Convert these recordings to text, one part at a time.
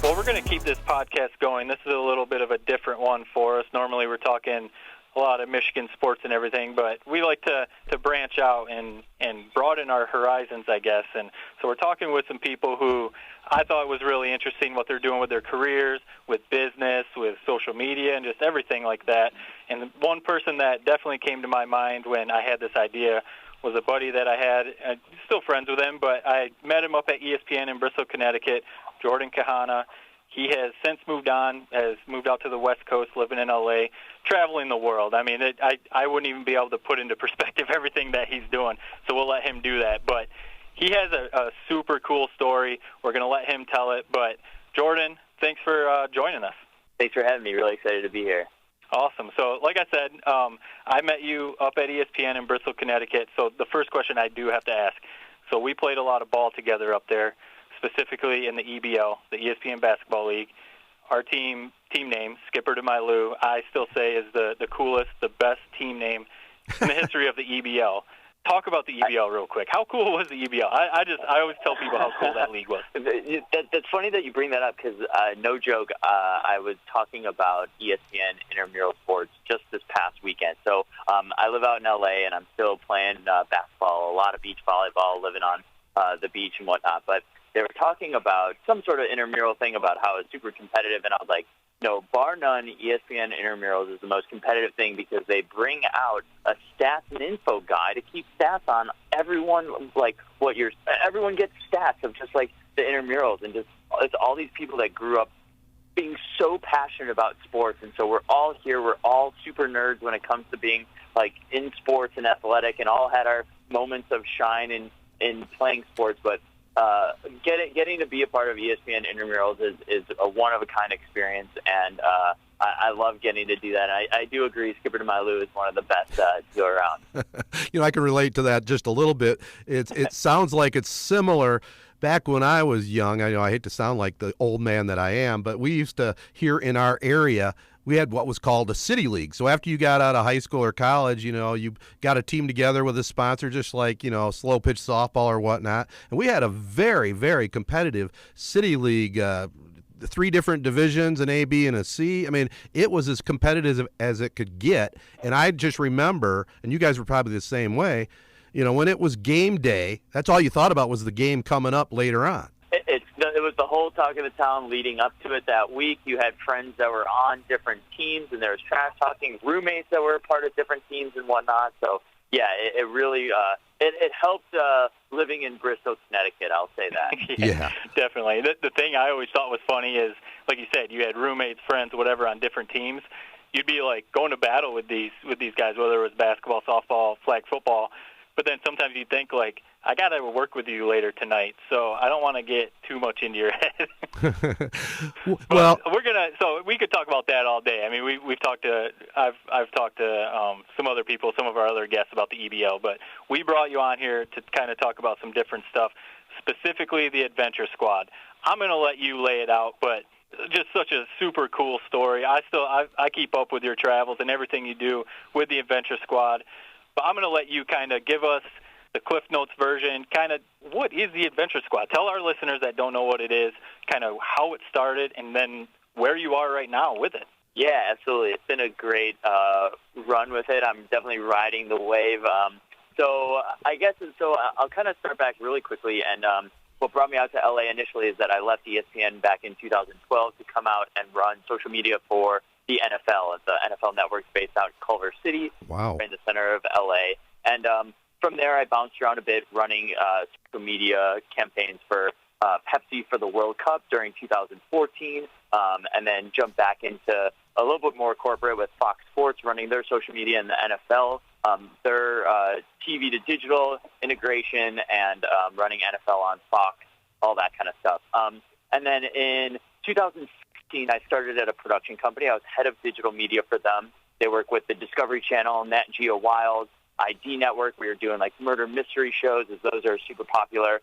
Well, we're going to keep this podcast going. This is a little bit of a different one for us. Normally we're talking a lot of Michigan sports and everything, but we like to branch out and broaden our horizons, I guess. And so we're talking with some people who I thought was really interesting what they're doing with their careers, with business, with social media, and just everything like that. And one person that definitely came to my mind when I had this idea was a buddy that I had, still friends with him, but I met him up at ESPN in Bristol, Connecticut, Jordan Kahana. He has since moved on, has moved out to the West Coast, living in L.A., traveling the world. I mean, I wouldn't even be able to put into perspective everything that he's doing, so we'll let him do that. But he has a super cool story. We're going to let him tell it. But, Jordan, thanks for joining us. Thanks for having me. Really excited to be here. Awesome. So, like I said, I met you up at ESPN in Bristol, Connecticut. So the first question I do have to ask, so we played a lot of ball together up there, specifically in the EBL, the ESPN Basketball League. Our team name, Skipper to My Lou, I still say is the coolest, the best team name in the history of the EBL. Talk about the EBL real quick. How cool was the EBL? I always tell people how cool that league was. That's funny that you bring that up because, no joke, I was talking about ESPN intramural sports just this past weekend. So I live out in L.A., and I'm still playing basketball, a lot of beach volleyball, living on the beach and whatnot. But they were talking about some sort of intramural thing about how it's super competitive, and I was like, no, bar none, ESPN intramurals is the most competitive thing because they bring out a stats and info guy to keep stats on everyone, like everyone gets stats of just like the intramurals, and just it's all these people that grew up being so passionate about sports, and so we're all here, we're all super nerds when it comes to being like in sports and athletic, and all had our moments of shine in playing sports, but getting to be a part of ESPN intramurals is a one-of-a-kind experience, and I love getting to do that. I do agree, Skipper to My Lou is one of the best to go around. I can relate to that just a little bit. It sounds like it's similar. Back when I was young, I hate to sound like the old man that I am, but we used to, here in our area, we had what was called a city league. So after you got out of high school or college, you got a team together with a sponsor, just like, slow pitch softball or whatnot. And we had a very, very competitive city league, 3 different divisions, an A, B, and a C. I mean, it was as competitive as it could get. And I just remember, and you guys were probably the same way, when it was game day, that's all you thought about was the game coming up later on. It was the whole talk of the town leading up to it that week. You had friends that were on different teams, and there was trash talking, roommates that were a part of different teams and whatnot. So, yeah, it really it helped living in Bristol, Connecticut, I'll say that. Yeah, definitely. The thing I always thought was funny is, like you said, you had roommates, friends, whatever, on different teams. You'd be, like, going to battle with these guys, whether it was basketball, softball, flag football. But then sometimes you think, like, I got to work with you later tonight, so I don't want to get too much into your head. Well, so we could talk about that all day. I mean, we've talked to, I've talked to some other people, some of our other guests about the EBL, but we brought you on here to kind of talk about some different stuff, specifically the Adventure Squad. I'm going to let you lay it out, but just such a super cool story. I keep up with your travels and everything you do with the Adventure Squad. But I'm going to let you kind of give us the Cliff Notes version, kind of what is the Adventure Squad? Tell our listeners that don't know what it is, kind of how it started, and then where you are right now with it. Yeah, absolutely. It's been a great run with it. I'm definitely riding the wave. So I'll kind of start back really quickly. And what brought me out to LA initially is that I left ESPN back in 2012 to come out and run social media for the NFL. The NFL network's based out in Culver City, wow, in the center of LA. And from there, I bounced around a bit, running social media campaigns for Pepsi for the World Cup during 2014, and then jumped back into a little bit more corporate with Fox Sports, running their social media in the NFL, their TV to digital integration, and running NFL on Fox, all that kind of stuff. And then in 2016, I started at a production company. I was head of digital media for them. They work with the Discovery Channel, Nat Geo Wild, ID Network. We were doing like murder mystery shows, as those are super popular,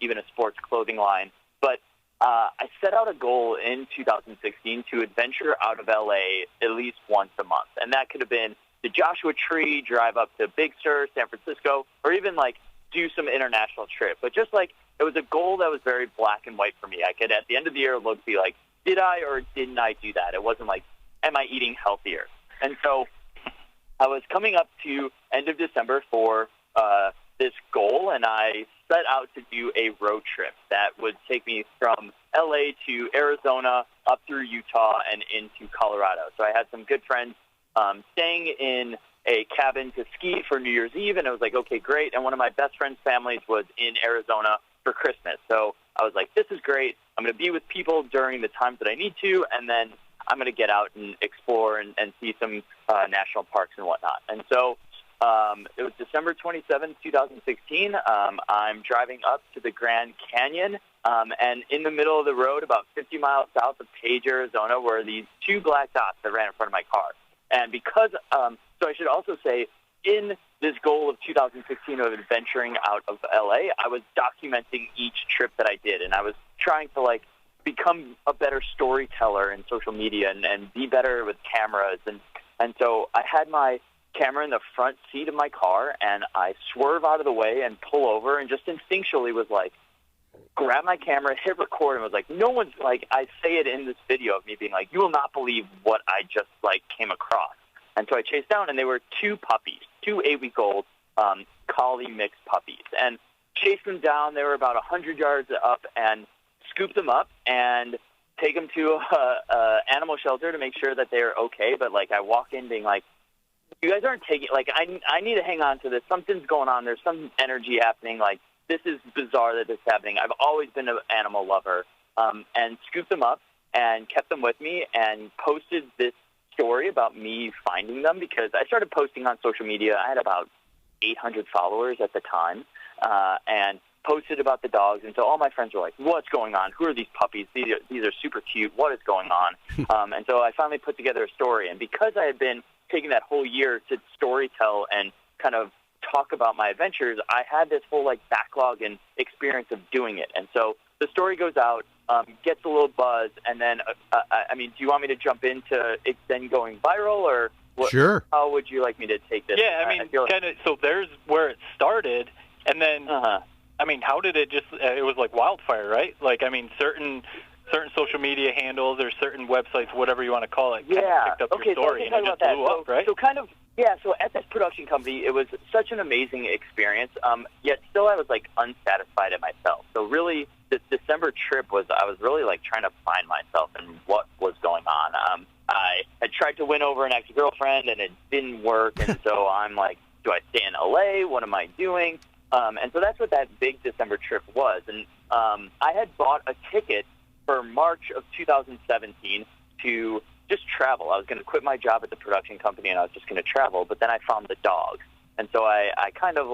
even a sports clothing line. But I set out a goal in 2016 to adventure out of LA at least once a month. And that could have been the Joshua Tree, drive up to Big Sur, San Francisco, or even like do some international trip. But just like it was a goal that was very black and white for me. I could, at the end of the year, be like, did I or didn't I do that? It wasn't like, am I eating healthier? And so I was coming up to end of December for this goal, and I set out to do a road trip that would take me from L.A. to Arizona, up through Utah, and into Colorado. So I had some good friends staying in a cabin to ski for New Year's Eve, and it was like, okay, great. And one of my best friend's families was in Arizona for Christmas. So I was like, this is great. I'm going to be with people during the times that I need to, and then I'm going to get out and explore and see some national parks and whatnot. And so it was December 27th, 2016. I'm driving up to the Grand Canyon, and in the middle of the road, about 50 miles south of Page, Arizona, were these two black dots that ran in front of my car. And because, so I should also say, in this goal of 2016 of adventuring out of LA, I was documenting each trip that I did, and I was trying to become a better storyteller in social media and be better with cameras. And so I had my camera in the front seat of my car, and I swerve out of the way and pull over, and just instinctually was like, grab my camera, hit record, and was like, no one's like, I say it in this video of me being like, you will not believe what I just came across. And so I chased down, and they were two puppies, two 8-week-old collie mixed puppies, and chased them down. They were about 100 yards up, and scooped them up and take them to a animal shelter to make sure that they're okay. But I walk in being like, you guys aren't taking, I need to hang on to this. Something's going on. There's some energy happening. This is bizarre that this is happening. I've always been an animal lover, and scooped them up and kept them with me and posted this story about me finding them, because I started posting on social media. I had about 800 followers at the time, and posted about the dogs. And so all my friends were like, what's going on? Who are these puppies? These are super cute. What is going on? And so I finally put together a story. And because I had been taking that whole year to storytell and kind of talk about my adventures, I had this whole backlog and experience of doing it. And so the story goes out, gets a little buzz, and then, do you want me to jump into it then going viral, or what? Sure. How would you like me to take this? Yeah, so there's where it started, and then, how did it just, it was like wildfire, right? Certain social media handles or certain websites, whatever you want to call it, picked up your story, and it just blew up, right? So at this production company, it was such an amazing experience, yet still I was unsatisfied at myself. So really, this December trip I was really trying to find myself and what was going on. I had tried to win over an ex-girlfriend, and it didn't work, and so I'm like, do I stay in LA? What am I doing? And so that's what that big December trip was. And I had bought a ticket for March of 2017 to just travel. I was going to quit my job at the production company, and I was just going to travel, but then I found the dogs. And so I kind of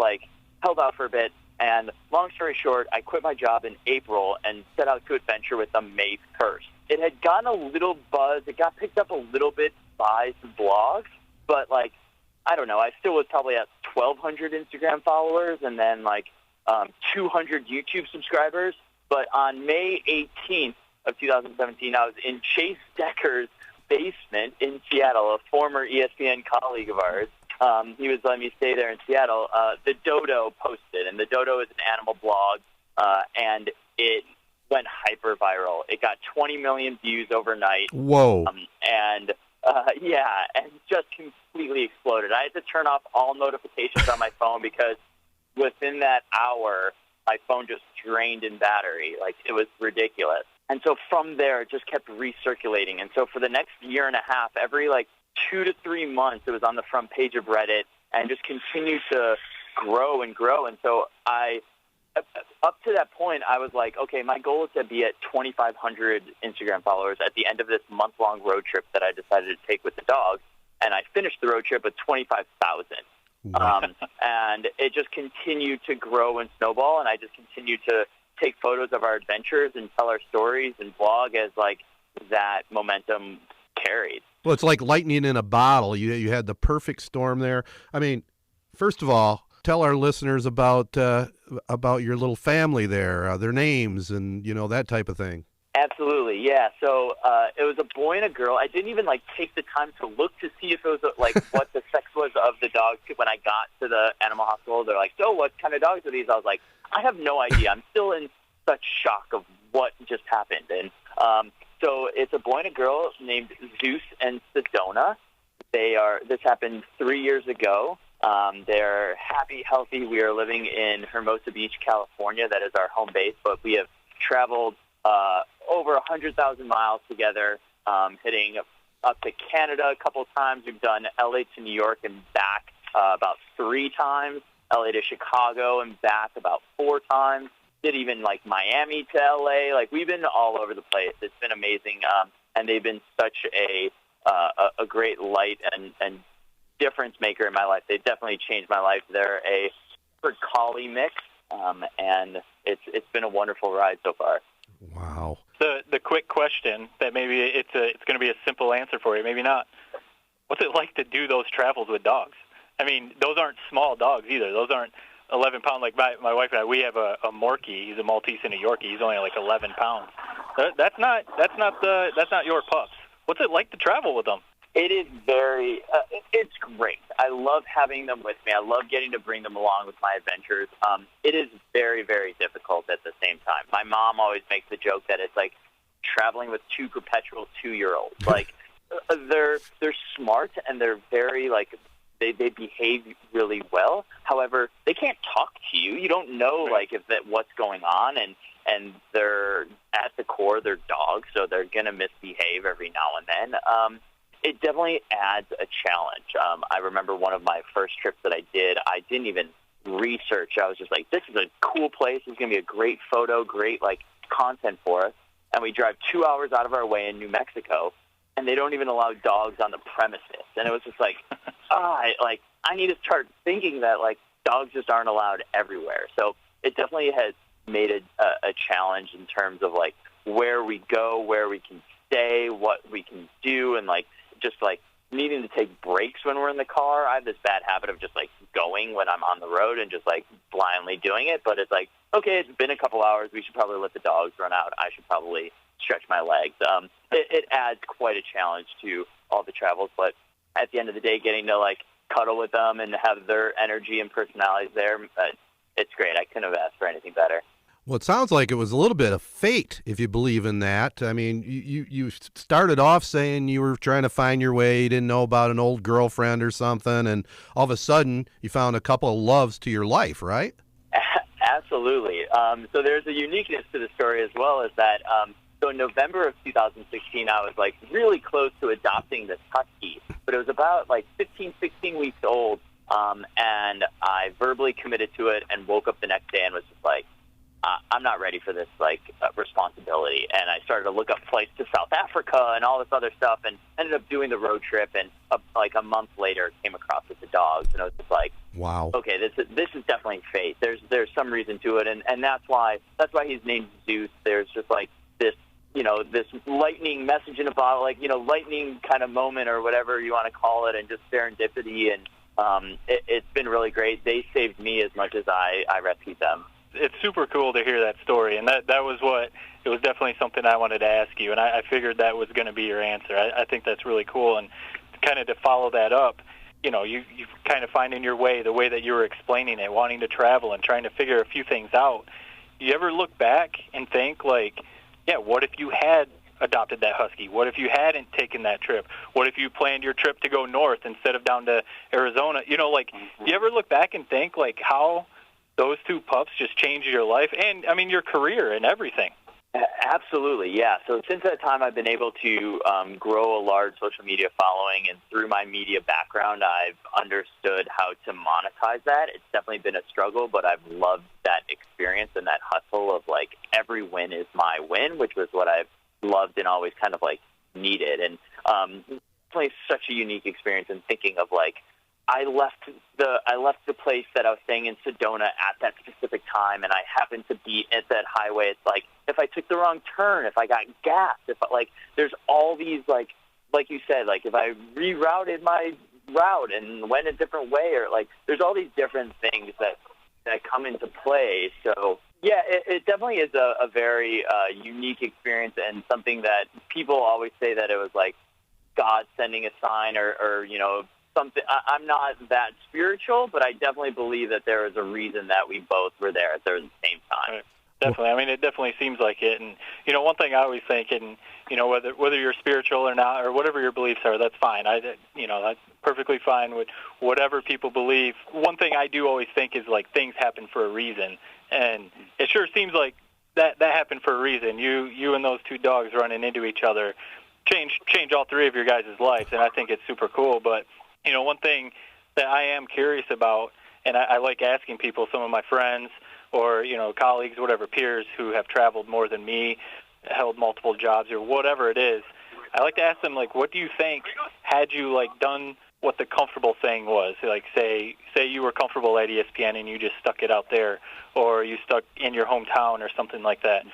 held out for a bit, and long story short, I quit my job in April and set out to adventure with them May 1st. It had gotten a little buzz. It got picked up a little bit by some blogs, but I don't know. I still was probably at 1,200 Instagram followers and then 200 YouTube subscribers. But on May 18th of 2017, I was in Chase Decker's basement in Seattle, a former ESPN colleague of ours. He was letting me stay there in Seattle. The Dodo posted, and the Dodo is an animal blog, and it went hyper viral. It got 20 million views overnight. Whoa. And just completely exploded. I had to turn off all notifications on my phone because within that hour, my phone just drained in battery. It was ridiculous. And so from there, it just kept recirculating. And so for the next year and a half, every 2 to 3 months, it was on the front page of Reddit and just continued to grow and grow. And so up to that point, I was like, okay, my goal is to be at 2,500 Instagram followers at the end of this month-long road trip that I decided to take with the dogs. And I finished the road trip with 25,000. And it just continued to grow and snowball, and I just continued to take photos of our adventures and tell our stories and blog as that momentum carried. Well, it's like lightning in a bottle. You had the perfect storm there. First of all, tell our listeners about your little family there, their names, and that type of thing. Absolutely, yeah. So it was a boy and a girl. I didn't even take the time to look to see if it was what the sex was of the dogs. When I got to the animal hospital, they're like, "So, what kind of dogs are these?" I was like, "I have no idea. I'm still in such shock of what just happened." And so it's a boy and a girl named Zeus and Sedona. This happened 3 years ago. They're happy, healthy. We are living in Hermosa Beach, California. That is our home base, but we have traveled over 100,000 miles together, hitting up to Canada a couple times. We've done LA to New York and back about 3 times, LA to Chicago and back about 4 times. Did even Miami to LA. We've been all over the place. It's been amazing, and they've been such a great light and difference maker in my life. They definitely changed my life. They're a Shepherd Collie mix, and it's been a wonderful ride so far. Wow. The quick question that maybe it's going to be a simple answer for you, maybe not. What's it like to do those travels with dogs? I mean, those aren't small dogs either. Those aren't 11 pound like my wife and I. We have a Morkie. He's a Maltese and a Yorkie. He's only 11 pounds. That's not your pups. What's it like to travel with them? It is it's great. I love having them with me. I love getting to bring them along with my adventures. It is very, very difficult at the same time. My mom always makes the joke that it's like traveling with 2 perpetual 2-year-olds. They're smart and they're very they behave really well. However, they can't talk to you. You don't know what's going on, and they're at the core they're dogs, so they're gonna misbehave every now and then. It definitely adds a challenge. I remember one of my first trips that I did, I didn't even research. I was just like, this is a cool place. It's going to be a great photo, great content for us. And we drive 2 hours out of our way in New Mexico, and they don't even allow dogs on the premises. And it was just I need to start thinking that dogs just aren't allowed everywhere. So it definitely has made it a challenge in terms of where we go, where we can stay, what we can do, and just needing to take breaks when we're in the car. I have this bad habit of just going when I'm on the road and just blindly doing it. But it's okay, it's been a couple hours. We should probably let the dogs run out. I should probably stretch my legs. It adds quite a challenge to all the travels. But at the end of the day, getting to cuddle with them and have their energy and personalities there, it's great. I couldn't have asked for anything better. Well, it sounds like it was a little bit of fate, if you believe in that. I mean, you started off saying you were trying to find your way, you didn't know about an old girlfriend or something, and all of a sudden you found a couple of loves to your life, right? Absolutely. So there's a uniqueness to the story as well, is that so in November of 2016, I was really close to adopting this husky, but it was about 15, 16 weeks old, and I verbally committed to it and woke up the next day and was just I'm not ready for this responsibility. And I started to look up flights to South Africa and all this other stuff, and ended up doing the road trip. And a month later, came across with the dogs, and I was just wow. Okay, this is definitely fate. There's some reason to it, and that's why he's named Zeus. There's just this this lightning message in a bottle, lightning kind of moment or whatever you want to call it, and just serendipity. And it's been really great. They saved me as much as I rescued them. It's super cool to hear that story, and that was it was definitely something I wanted to ask you, and I figured that was going to be your answer. I think that's really cool, and kind of to follow that up, you kind of finding your way, the way that you were explaining it, wanting to travel and trying to figure a few things out. You ever look back and think what if you had adopted that husky? What if you hadn't taken that trip? What if you planned your trip to go north instead of down to Arizona? You ever look back and think how those 2 pups just changed your life and, your career and everything? Absolutely, yeah. So since that time, I've been able to grow a large social media following, and through my media background, I've understood how to monetize that. It's definitely been a struggle, but I've loved that experience and that hustle of every win is my win, which was what I've loved and always kind of needed. And definitely such a unique experience in thinking of I left the place that I was staying in Sedona at that specific time, and I happened to be at that highway. It's if I took the wrong turn, if I got gassed, there's all these like you said, if I rerouted my route and went a different way, or there's all these different things that come into play. So Yeah, it definitely is a very unique experience, and something that people always say that it was like God sending a sign, or something. I'm not that spiritual, but I definitely believe that there was a reason that we both were there at the same time. Right. Definitely. I mean, it definitely seems like it. And, one thing I always think, and, whether you're spiritual or not, or whatever your beliefs are, that's fine. That's perfectly fine with whatever people believe. One thing I do always think is, like, things happen for a reason. And it sure seems like that happened for a reason. You and those two dogs running into each other change all three of your guys' lives, and I think it's super cool. But, one thing that I am curious about, and I like asking people, some of my friends or, colleagues, whatever, peers who have traveled more than me, held multiple jobs or whatever it is, I like to ask them, like, what do you think had you, like, done what the comfortable thing was? Like, say you were comfortable at ESPN and you just stuck it out there, or you stuck in your hometown or something like that.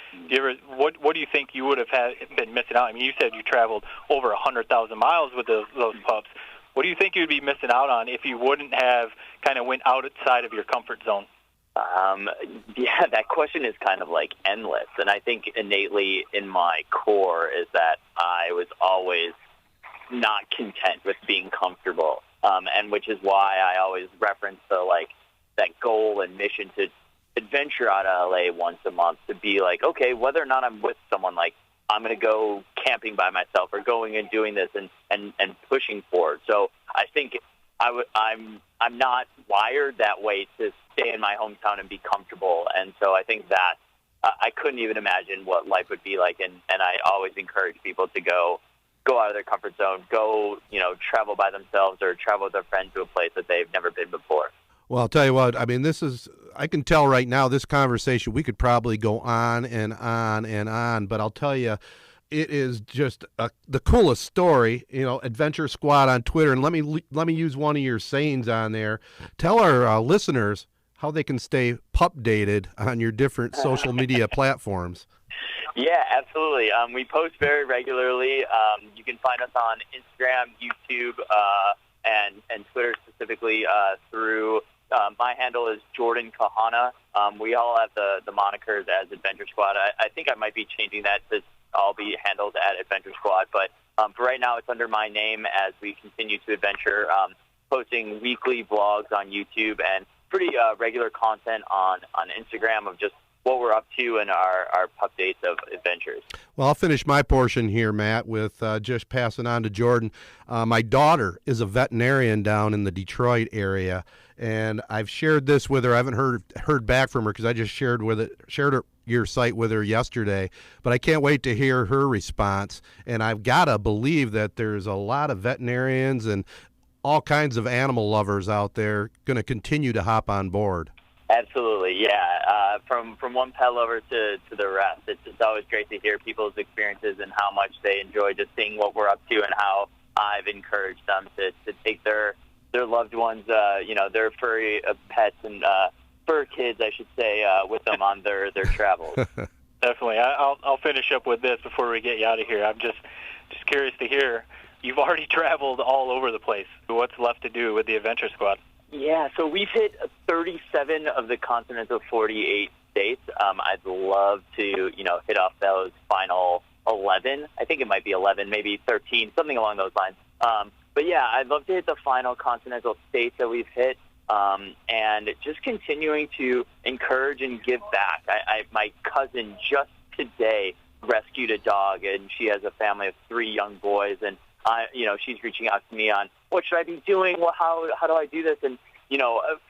What do you think you would have been missing out? I mean, you said you traveled over 100,000 miles with those pups. What do you think you'd be missing out on if you wouldn't have kind of went outside of your comfort zone? Yeah, that question is kind of like endless. And I think innately in my core is that I was always not content with being comfortable. And which is why I always reference that goal and mission to adventure out of LA once a month, to be like, okay, whether or not I'm with someone, like, I'm going to go camping by myself or going and doing this and pushing forward. So I think I'm not wired that way to stay in my hometown and be comfortable. And so I think that I couldn't even imagine what life would be like. And I always encourage people to go out of their comfort zone, go, travel by themselves or travel with their friends to a place that they've never been before. Well, I'll tell you what, I mean, I can tell right now, this conversation, we could probably go on and on and on, but I'll tell you, it is just the coolest story, Adventure Squad on Twitter. And let me use one of your sayings on there. Tell our listeners how they can stay pup-dated on your different social media platforms. Yeah, absolutely. We post very regularly. You can find us on Instagram, YouTube, and Twitter specifically through my handle is Jordan Kahana. We all have the monikers as Adventure Squad. I think I might be changing that to all be handled at Adventure Squad. But for right now, it's under my name as we continue to adventure, posting weekly vlogs on YouTube and pretty regular content on Instagram of just what we're up to and our pup dates of adventures. Well, I'll finish my portion here, Matt, with just passing on to Jordan. My daughter is a veterinarian down in the Detroit area, and I've shared this with her. I haven't heard back from her because I just shared your site with her yesterday, but I can't wait to hear her response. And I've got to believe that there's a lot of veterinarians and all kinds of animal lovers out there going to continue to hop on board. Absolutely, yeah. From one pet lover to the rest, it's always great to hear people's experiences and how much they enjoy just seeing what we're up to, and how I've encouraged them to take their loved ones, their furry pets and fur kids, I should say, with them on their travels. Definitely. I'll finish up with this before we get you out of here. I'm just curious to hear, you've already traveled all over the place. What's left to do with the Adventure Squad? Yeah, so we've hit 37 of the continental 48 states. I'd love to, hit off those final 11. I think it might be 11, maybe 13, something along those lines. But yeah, I'd love to hit the final continental states that we've hit, and just continuing to encourage and give back. My cousin just today rescued a dog, and she has a family of 3 young boys, and she's reaching out to me on what should I be doing? Well, how do I do this? And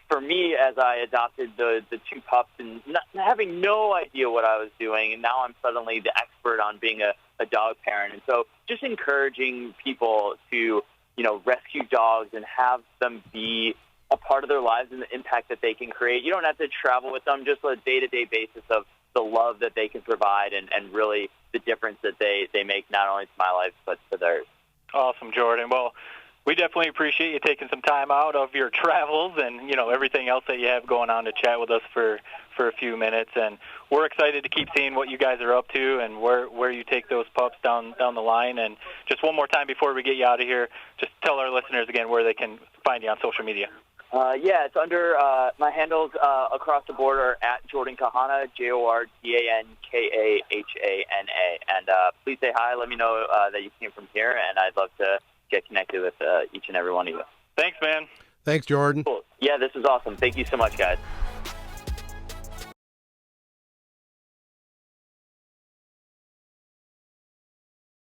for me, as I adopted the 2 pups and having no idea what I was doing, and now I'm suddenly the expert on being a dog parent. And so, just encouraging people to rescue dogs and have them be a part of their lives and the impact that they can create. You don't have to travel with them, just on a day-to-day basis of the love that they can provide and really the difference that they make not only to my life but to theirs. Awesome, Jordan. Well, we definitely appreciate you taking some time out of your travels and, everything else that you have going on to chat with us for a few minutes. And we're excited to keep seeing what you guys are up to and where you take those pups down the line. And just one more time before we get you out of here, just tell our listeners again where they can find you on social media. Yeah, it's under my handles across the board are at Jordan Kahana, JordanKahana, and please say hi. Let me know that you came from here, and I'd love to get connected with each and every one of you. Thanks, man. Thanks, Jordan. Cool. Yeah, this is awesome. Thank you so much, guys.